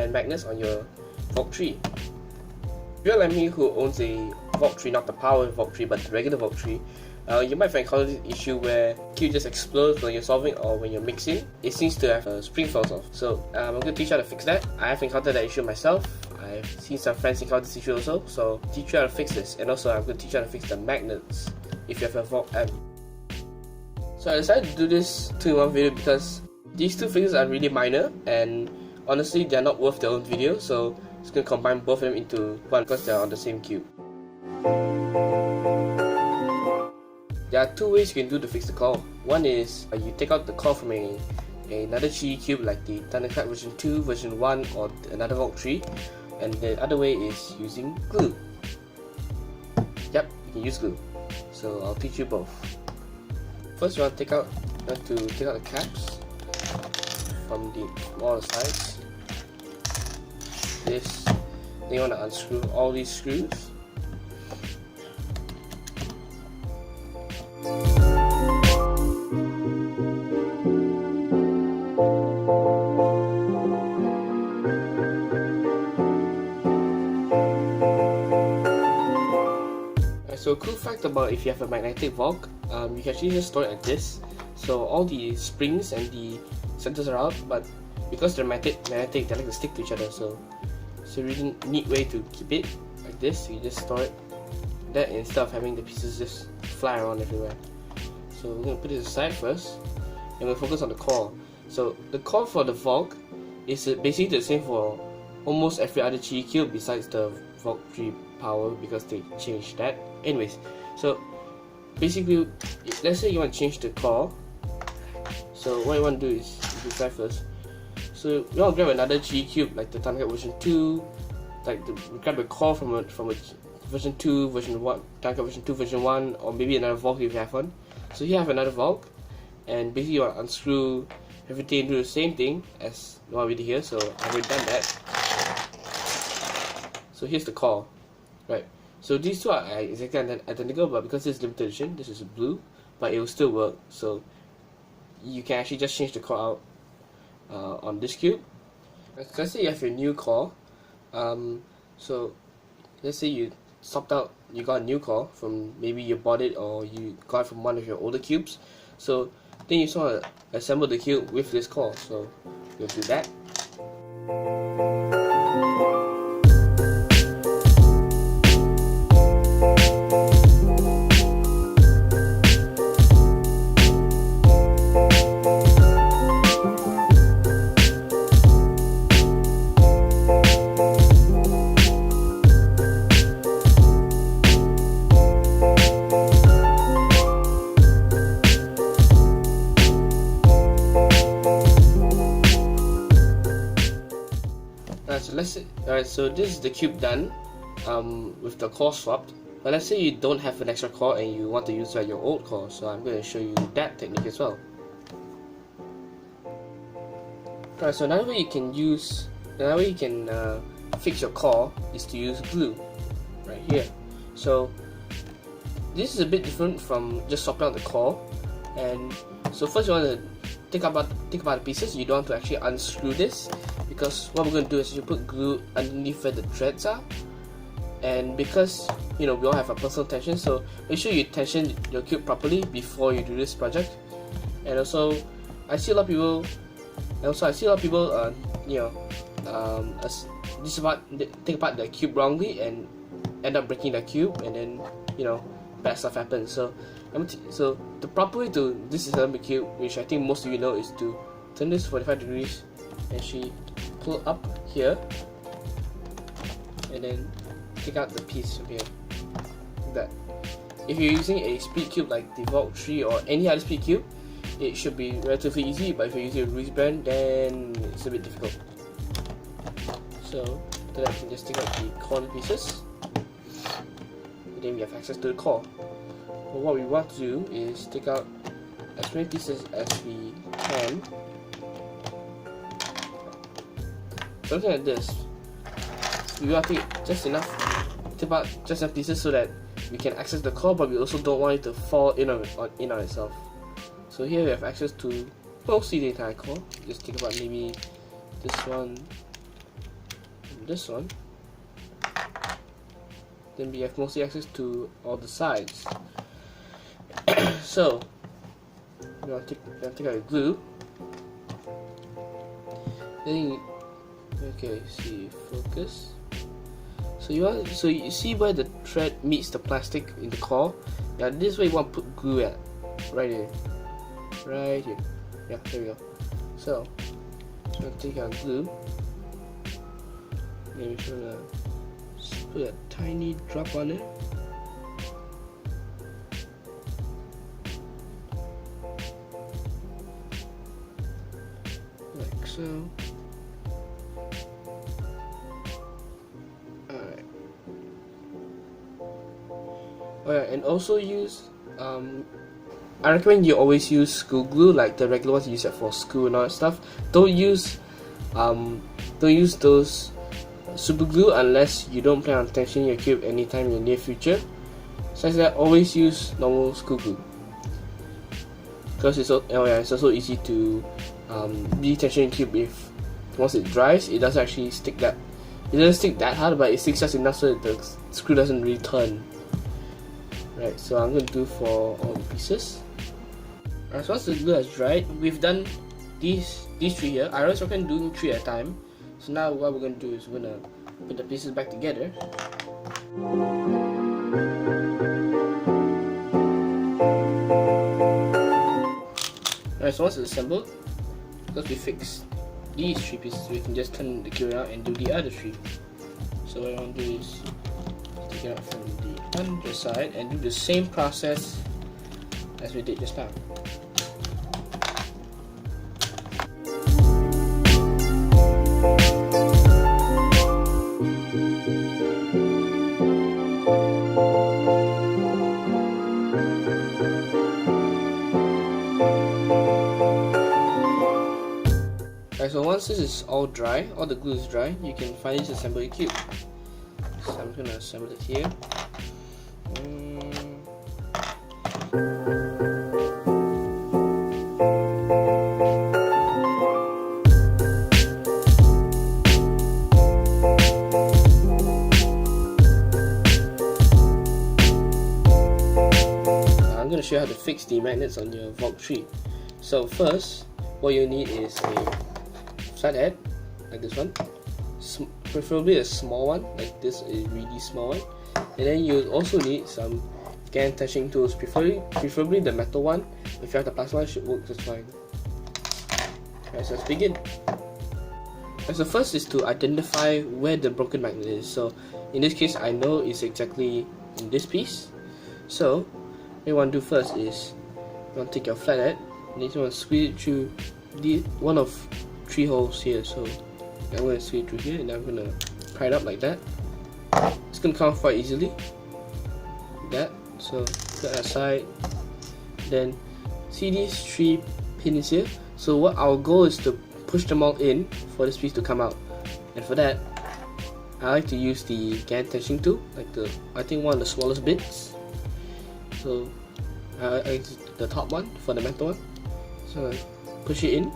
and magnets on your Valk tree. If you're like me who owns a Valk tree, not the power Valk tree but the regular Valk tree, you might encounter this issue where cube just explodes when you're solving or when you're mixing. It seems to have spring falls off. So I'm going to teach you how to fix that. I have encountered that issue myself. I've seen some friends encounter this issue also. So teach you how to fix this, and also I'm going to teach you how to fix the magnets if you have a Valk M. So I decided to do this 2-in-1 video because these two fixes are really minor, and honestly they're not worth their own video. So I'm just going to combine both of them into one because they're on the same cube. There are two ways you can do to fix the core. One is you take out the core from another Chi cube like the Thundercrack version 2, version 1 or another Valk tree, and the other way is using glue. Yep, you can use glue. So I'll teach you both. First you want to take out the caps from all the sides. Then you want to unscrew all these screws. So a cool fact about if you have a magnetic Valk, you can actually just store it like this. So all the springs and the centers are out, but because they're magnetic, they like to stick to each other. So it's a really neat way to keep it like this. You just store it that instead of having the pieces just fly around everywhere. So we're going to put it aside first, and we'll focus on the core. So the core for the Valk is basically the same for almost every other Chi cube besides the Valk 3 power, because they changed that. Anyways, so basically, let's say you want to change the core. So what you want to do is decide first. So you want to grab another Chi cube like the Thundercrack version 2, grab the core from a version 2, version 1, Thundercrack version 2, version 1, or maybe another Valk if you have one. So here I have another Valk, and basically you want to unscrew everything and do the same thing as what we did here. So I've already done that. So here's the core, right? So these two are exactly identical, but because this is limited edition, this is blue, but it will still work. So you can actually just change the core out on this cube. Let's say you have your new core. So let's say you got a new core from, maybe you bought it or you got it from one of your older cubes. So then you just want to assemble the cube with this core. So you'll do that. Alright, so this is the cube done with the core swapped. But let's say you don't have an extra core and you want to use your old core, so I'm going to show you that technique as well. Alright, so another way you can fix your core is to use glue right here. So this is a bit different from just swapping out the core. And so first you want to think about the pieces. You don't want to actually unscrew this, because what we're going to do is you put glue underneath where the threads are, and because we all have a personal tension, so make sure you tension your cube properly before you do this project. And also I see a lot of people take apart the cube wrongly and end up breaking the cube, and then bad stuff happens. So the proper way to disassemble the cube, which I think most of you know, is to turn this 45 degrees and actually pull up here, and then take out the piece from here, like that. If you're using a speed cube like the Valk 3 or any other speed cube, it should be relatively easy, but if you're using a Ruiz brand, then it's a bit difficult. So then I can just take out the corner pieces, and then we have access to the core. But what we want to do is take out as many pieces as we can. Something like this. We want to take just enough pieces so that we can access the core, but we also don't want it to fall in on itself. So here we have access to mostly the entire core. Just think about maybe this one this one, then we have mostly access to all the sides. So we're gonna take out glue. Then okay, see, focus. So you see where the thread meets the plastic in the core. Yeah, this is where you want to put glue at, right here, right here. Yeah, there we go. So I'm gonna take out glue. Maybe we're gonna put a tiny drop on it. Like so. Alright. Oh yeah, and also use I recommend you always use school glue, like the regular ones you use it for school and all that stuff. Don't use those super glue unless you don't plan on tensioning your cube anytime in the near future. Besides that, always use normal school glue, because it's also easy to detension your cube. If once it dries, it doesn't actually stick that. It doesn't stick that hard, but it sticks just enough so that the screw doesn't really turn. Right, so I'm going to do for all the pieces. Alright, so once the glue has dried, we've done these three here. I always recommend doing 3 at a time. So now what we're going to do is we're going to put the pieces back together. Alright, so once it's assembled, because we fixed these 3 pieces, we can just turn the cube around and do the other 3. So what I want to do is take it out from the underside and do the same process as we did just now. Alright, so once this is all dry, all the glue is dry, you can finally assemble your cube. So I'm going to assemble it here. I'm going to show you how to fix the magnets on your Valk 3. So first, what you need is a flathead, like this one, preferably a small one, like this, a really small one. And then you also need some GAN touching tools, preferably the metal one. If you have the plastic one, it should work just fine. Alright, so let's begin. Alright, so first is to identify where the broken magnet is. So in this case, I know it's exactly in this piece. So what you want to do first is you want to take your flathead and then you want to squeeze it through one of 3 holes here. So I'm going to squeeze it through here and then I'm going to pry it up like that. It's going to come off quite easily, like that. So put that aside. Then see these 3 pins here. So what our goal is to push them all in for this piece to come out. And for that, I like to use the GAN tension tool, like I think one of the smallest bits. So I use the top one for the metal one. So I push it in.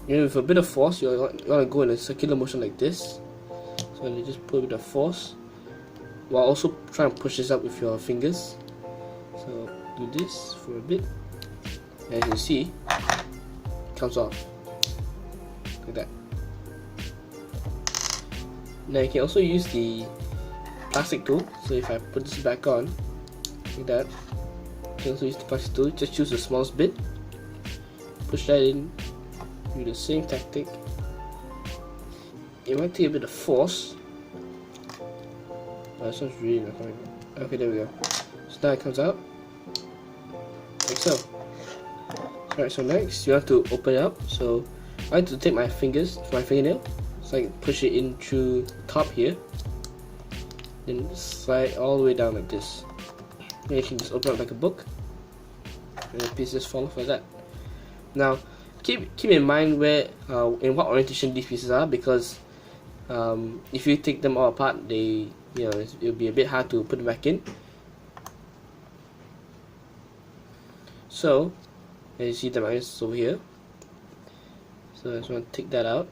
With a bit of force, you want to go in a circular motion like this. So you just put a bit of force while also trying to push this up with your fingers. So do this for a bit. As you see, it comes off like that. Now you can also use the plastic tool. So if I put this back on, like that, you can also use the plastic tool. Just choose the smallest bit, push that in. Do the same tactic. It might take a bit of force. Oh, this one's really not coming out. Okay, there we go. So now it comes out like so. Alright, so next you have to open it up. So I like to take my fingernail, so I can push it in through the top here, then slide all the way down like this. Then you can just open up like a book, and the pieces fall off like that. Now keep in mind where in what orientation these pieces are, because if you take them all apart, it'll be a bit hard to put them back in. So as you see, the magnets over here. So I just want to take that out.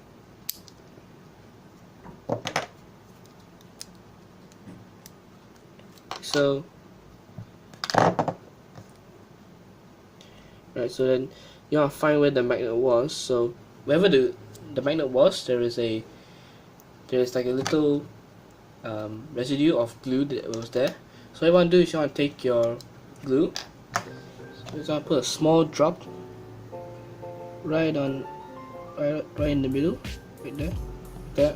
So right, so then you want to find where the magnet was. So wherever the magnet was, there's like a little residue of glue that was there. So what you want to do is you want to take your glue. So you want to put a small drop right in the middle, right there, like that.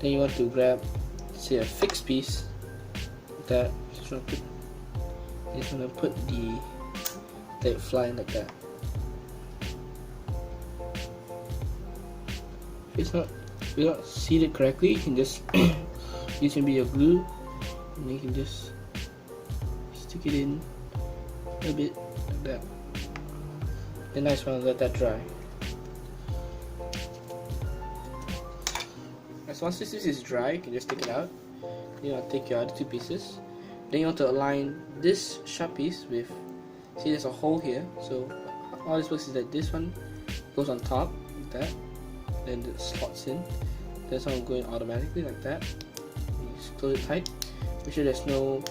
Then you want to grab, say, a fixed piece, like that. Just want to put let it fly like that. If it's not seated correctly, you can just use maybe your glue, and you can just stick it in a bit like that. Then I just want to let that dry. So once this is dry, you can just take it out. You want to take your other two pieces. Then you want to align this sharp piece with, see, there's a hole here. So all this works is that this one goes on top like that, then it slots in. This one going automatically like that. You just close it tight. Make sure there's no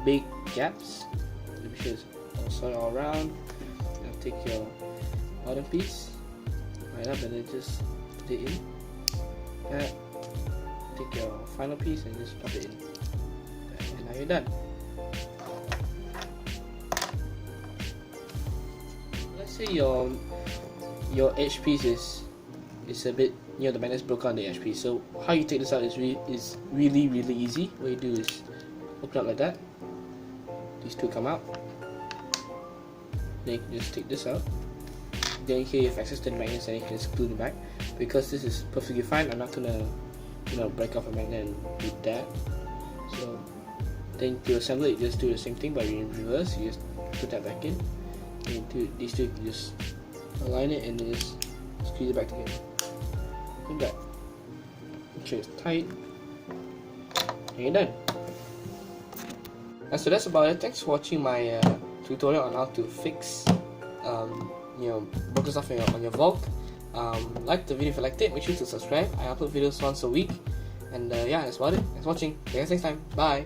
big gaps. Make sure it's all sorted all around. Now take your bottom piece, line up, and then just put it in. That. Take your final piece and just pop it in. And now you're done. Let's say your edge piece is a bit, the magnet's broken on the edge piece. So how you take this out is really easy. What you do is open up like that. These two come out. Then you can just take this out. Then here you have access to the magnets and you can just glue them back. Because this is perfectly fine, I'm not gonna break off a magnet and do that. So then to assemble it, you just do the same thing, but in reverse. You just put that back in, and these two, you can just align it and then just squeeze it back together like that. Make sure it's tight, and you're done. And so that's about it. Thanks for watching my tutorial on how to fix broken stuff on your Valk. Like the video if you liked it. Make sure to subscribe. I upload videos once a week. And yeah, that's about it. Thanks for watching. See you guys next time. Bye.